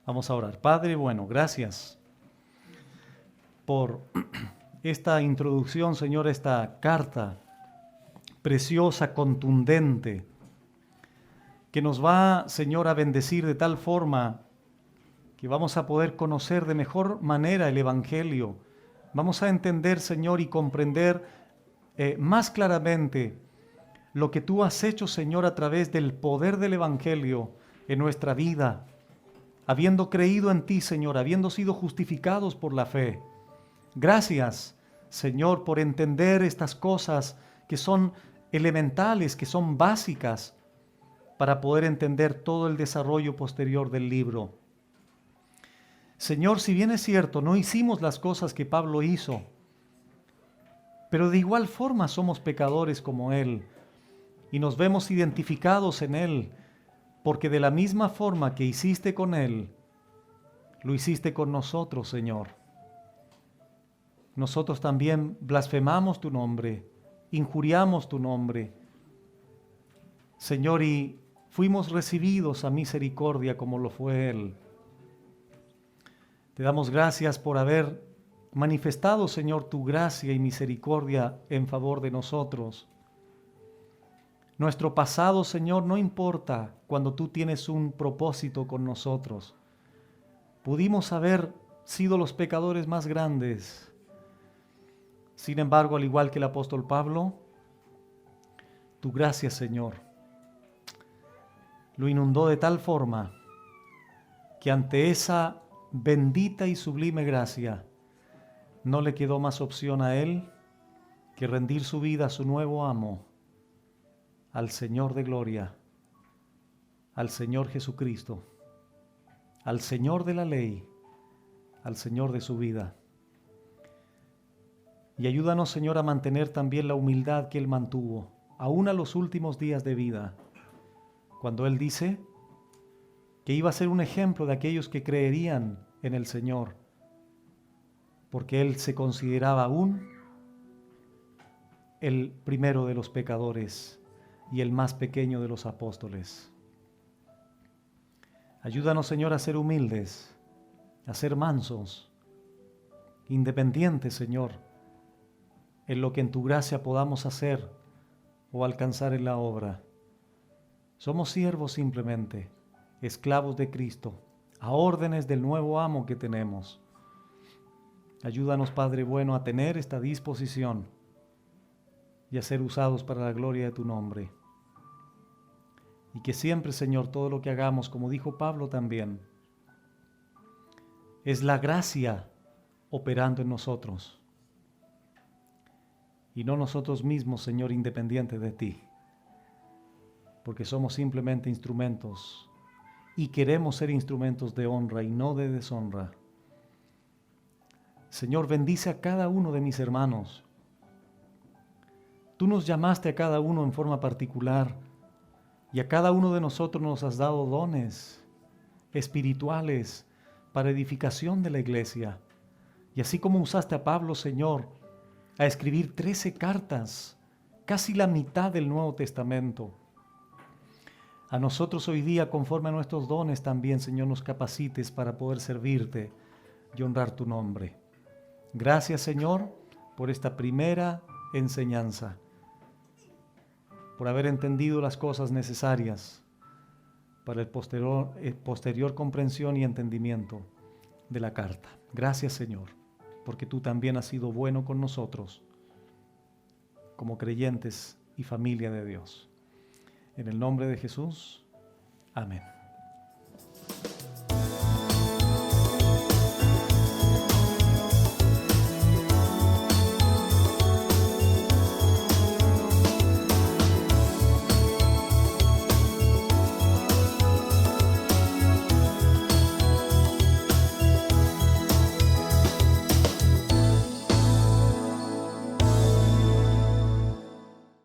Vamos a orar. Padre, bueno, gracias por esta introducción, Señor, esta carta preciosa, contundente, que nos va, Señor, a bendecir de tal forma que vamos a poder conocer de mejor manera el Evangelio. Vamos a entender, Señor, y comprender más claramente lo que tú has hecho, Señor, a través del poder del Evangelio en nuestra vida, habiendo creído en ti, Señor, habiendo sido justificados por la fe. Gracias, Señor, por entender estas cosas que son elementales, que son básicas, para poder entender todo el desarrollo posterior del libro. Señor, si bien es cierto, no hicimos las cosas que Pablo hizo, pero de igual forma somos pecadores como él y nos vemos identificados en él, porque de la misma forma que hiciste con él, lo hiciste con nosotros, Señor. nosotros también blasfemamos tu nombre, injuriamos tu nombre, Señor, y fuimos recibidos a misericordia como lo fue Él. Te damos gracias por haber manifestado, Señor, tu gracia y misericordia en favor de nosotros. Nuestro pasado, Señor, no importa cuando tú tienes un propósito con nosotros. Pudimos haber sido los pecadores más grandes. Sin embargo, al igual que el apóstol Pablo, tu gracia, Señor, lo inundó de tal forma que ante esa bendita y sublime gracia no le quedó más opción a él que rendir su vida a su nuevo amo, al Señor de gloria, al Señor Jesucristo, al Señor de la ley, al Señor de su vida. Y ayúdanos, Señor, a mantener también la humildad que Él mantuvo, aún a los últimos días de vida, cuando Él dice que iba a ser un ejemplo de aquellos que creerían en el Señor, porque Él se consideraba aún el primero de los pecadores y el más pequeño de los apóstoles. Ayúdanos, Señor, a ser humildes, a ser mansos, independientes, Señor, en lo que en tu gracia podamos hacer o alcanzar en la obra. Somos siervos simplemente, esclavos de Cristo, a órdenes del nuevo amo que tenemos. Ayúdanos, Padre bueno, a tener esta disposición y a ser usados para la gloria de tu nombre. Y que siempre, Señor, todo lo que hagamos, como dijo Pablo también, es la gracia operando en nosotros y no nosotros mismos, Señor, independientes de ti, porque somos simplemente instrumentos y queremos ser instrumentos de honra y no de deshonra. Señor, bendice a cada uno de mis hermanos. Tú nos llamaste a cada uno en forma particular y a cada uno de nosotros nos has dado dones espirituales para edificación de la iglesia. Y así como usaste a Pablo, Señor, a escribir 13 cartas, casi la mitad del Nuevo Testamento, a nosotros hoy día, conforme a nuestros dones, también, Señor, nos capacites para poder servirte y honrar tu nombre. Gracias, Señor, por esta primera enseñanza, por haber entendido las cosas necesarias para el posterior comprensión y entendimiento de la carta. Gracias, Señor, porque tú también has sido bueno con nosotros como creyentes y familia de Dios. En el nombre de Jesús, amén.